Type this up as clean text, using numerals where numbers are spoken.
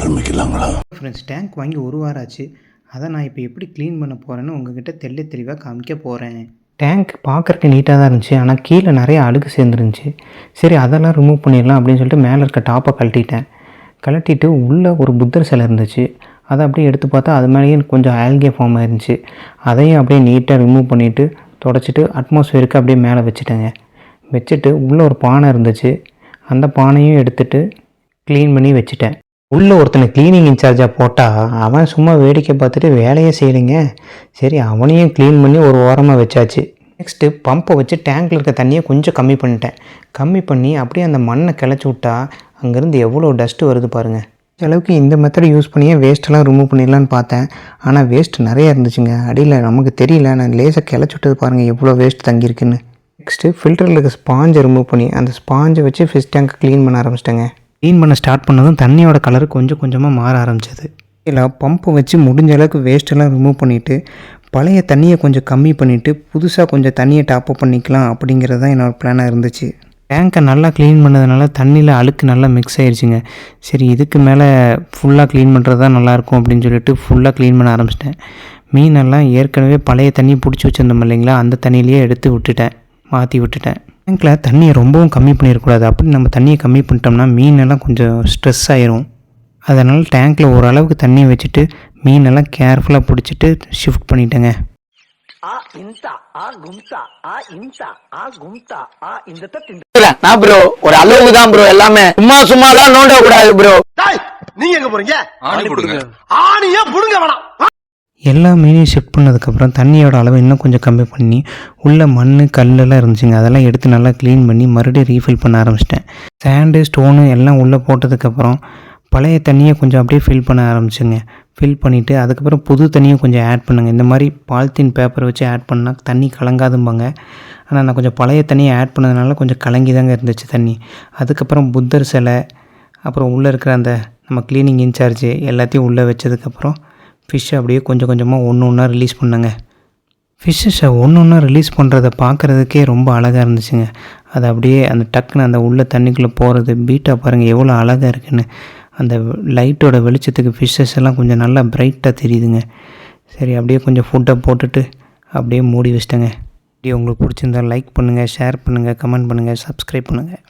ஆரம்பிக்கலாங்களா? Friends, tank வாங்கி ஒரு வாரம் ஆச்சு. அதை நான் இப்போ எப்படி க்ளீன் பண்ண போகிறேன்னு உங்ககிட்ட தெளிவாக காமிக்க போகிறேன். டேங்க் பார்க்குறக்கு நீட்டாக தான் இருந்துச்சு, ஆனால் கீழே நிறைய அழுக்கு சேர்ந்துருந்துச்சு. சரி, அதெல்லாம் ரிமூவ் பண்ணிடலாம் அப்படின்னு சொல்லிட்டு மேலே இருக்க டாப்பை கழட்டிட்டு உள்ளே ஒரு புத்தர் சிலை இருந்துச்சு. அதை அப்படியே எடுத்து பார்த்தா அது மேலேயே கொஞ்சம் ஆல்கே ஃபார்ம் ஆயிருந்துச்சு. அதையும் அப்படியே நீட்டாக ரிமூவ் பண்ணிவிட்டு தொடச்சிட்டு அட்மாஸ்ஃபியருக்கு அப்படியே மேலே வச்சுட்டு உள்ளே ஒரு பானை இருந்துச்சு. அந்த பானையும் எடுத்துகிட்டு க்ளீன் பண்ணி வச்சுட்டேன். உள்ளே ஒருத்தனை க்ளீனிங் இன்சார்ஜாக போட்டால் அவன் சும்மா வேடிக்கை பார்த்துட்டு வேலையே செய்யலைங்க. சரி, அவனையும் க்ளீன் பண்ணி ஒரு ஓரமாக வச்சாச்சு. நெக்ஸ்ட்டு பம்பை வச்சு டேங்க்கில் இருக்க தண்ணியை கொஞ்சம் கம்மி பண்ணி அப்படியே அந்த மண்ணை கிளச்சி விட்டா அங்கேருந்து எவ்வளோ டஸ்ட்டு வருது பாருங்கள். அளவுக்கு இந்த மெத்தடை யூஸ் பண்ணியே வேஸ்ட்டெல்லாம் ரிமூவ் பண்ணிடலான்னு பார்த்தேன். ஆனால் வேஸ்ட் நிறையா இருந்துச்சுங்க. அடியில் நமக்கு தெரியல, நான் லேசாக கிளச்சி விட்டது பாருங்கள் எவ்வளோ வேஸ்ட் தங்கியிருக்குன்னு. நெக்ஸ்ட்டு ஃபில்டரில் இருக்க ஸ்பாஞ்சை ரிமூவ் பண்ணி அந்த ஸ்பாஞ்சை வச்சு ஃபிஷ் டேங்கை க்ளீன் பண்ண ஆரம்பிச்சிட்டேங்க. க்ளீன் பண்ண ஸ்டார்ட் பண்ணதும் தண்ணியோட கலர் கொஞ்சம் கொஞ்சமாக மாற ஆரம்பிச்சது. இல்லை, பம்பை வச்சு முடிஞ்ச அளவுக்கு வேஸ்ட்டெல்லாம் ரிமூவ் பண்ணிவிட்டு பழைய தண்ணியை கொஞ்சம் கம்மி பண்ணிவிட்டு புதுசாக கொஞ்சம் தண்ணியை டாப்அப் பண்ணிக்கலாம் அப்படிங்கிறது தான் என்னோடய பிளானாக இருந்துச்சு. டேங்கை நல்லா க்ளீன் பண்ணதுனால தண்ணியில் அழுக்கு நல்லா மிக்ஸ் ஆகிடுச்சிங்க. சரி, இதுக்கு மேலே ஃபுல்லாக க்ளீன் பண்ணுறது தான் நல்லாயிருக்கும் அப்படின்னு சொல்லிட்டு ஃபுல்லாக க்ளீன் பண்ண ஆரம்பிச்சிட்டேன். மீனெல்லாம் ஏற்கனவே பழைய தண்ணி பிடிச்சி வச்சுருந்தோம் இல்லைங்களா, அந்த தண்ணியிலேயே எடுத்து மாற்றி விட்டுட்டேன். டேங்க்கில் தண்ணியை ரொம்பவும் கம்மி பண்ணிடக்கூடாது. அப்படி நம்ம தண்ணியை கம்மி பண்ணிட்டோம்னா மீனெல்லாம் கொஞ்சம் ஸ்ட்ரெஸ் ஆயிரும். அதனால் டேங்க்கில் ஓரளவுக்கு தண்ணியை வச்சுட்டு மீனெல்லாம் கேர்ஃபுல்லாக பிடிச்சிட்டு ஷிஃப்ட் பண்ணிட்டேங்க. ப்ரோ ஒரு அளவுக்கு தான் ப்ரோ, எல்லாமே சும்மாலாம் நோண்ட கூடாது ப்ரோ. நீங்க எங்க போறீங்க? ஆணியா புடுங்க வேணாம். எல்லா மீனையும் ஷிஃப்ட் பண்ணதுக்கப்புறம் தண்ணியோட அளவு இன்னும் கொஞ்சம் கம்மி பண்ணி உள்ளே மண் கல்லெல்லாம் இருந்துச்சுங்க, அதெல்லாம் எடுத்து நல்லா க்ளீன் பண்ணி மறுபடியும் ரீஃபில் பண்ண ஆரம்பிச்சிட்டேன். சாண்டு ஸ்டோனு எல்லாம் உள்ளே போட்டதுக்கப்புறம் பழைய தண்ணியை கொஞ்சம் அப்படியே ஃபில் பண்ண ஆரம்பிச்சுங்க. ஃபில் பண்ணிவிட்டு அதுக்கப்புறம் புது தண்ணியை கொஞ்சம் ஆட் பண்ணுங்கள். இந்த மாதிரி பாலித்தீன் பேப்பரை வச்சு ஆட் பண்ணால் தண்ணி கலங்காதும்பாங்க. ஆனால் நான் கொஞ்சம் பழைய தண்ணியை ஆட் பண்ணதுனால கொஞ்சம் கலங்கி தாங்க இருந்துச்சு தண்ணி. அதுக்கப்புறம் புத்தர் சிலை, அப்புறம் உள்ளே இருக்கிற அந்த நம்ம க்ளீனிங் இன்சார்ஜ் எல்லாத்தையும் உள்ளே வச்சதுக்கப்புறம் ஃபிஷ்ஷை அப்படியே கொஞ்சம் கொஞ்சமாக ஒன்றா ரிலீஸ் பண்ணேங்க. ஃபிஷ்ஷை ஒன்றா ரிலீஸ் பண்ணுறதை பார்க்குறதுக்கே ரொம்ப அழகாக இருந்துச்சுங்க. அது அப்படியே அந்த டக்குன்னு அந்த உள்ள தண்ணிக்குள்ளே போகிறது பீட்டா பாருங்கள் எவ்வளோ அழகாக இருக்குன்னு. அந்த லைட்டோட வெளிச்சத்துக்கு ஃபிஷ்ஷஸ் எல்லாம் கொஞ்சம் நல்லா பிரைட்டாக தெரியுதுங்க. சரி, அப்படியே கொஞ்சம் ஃபுட்டை போட்டுட்டு அப்படியே மூடி வச்சிட்டேங்க. அப்படியே உங்களுக்கு பிடிச்சிருந்தால் லைக் பண்ணுங்கள், ஷேர் பண்ணுங்கள், கமெண்ட் பண்ணுங்கள், சப்ஸ்கிரைப் பண்ணுங்கள்.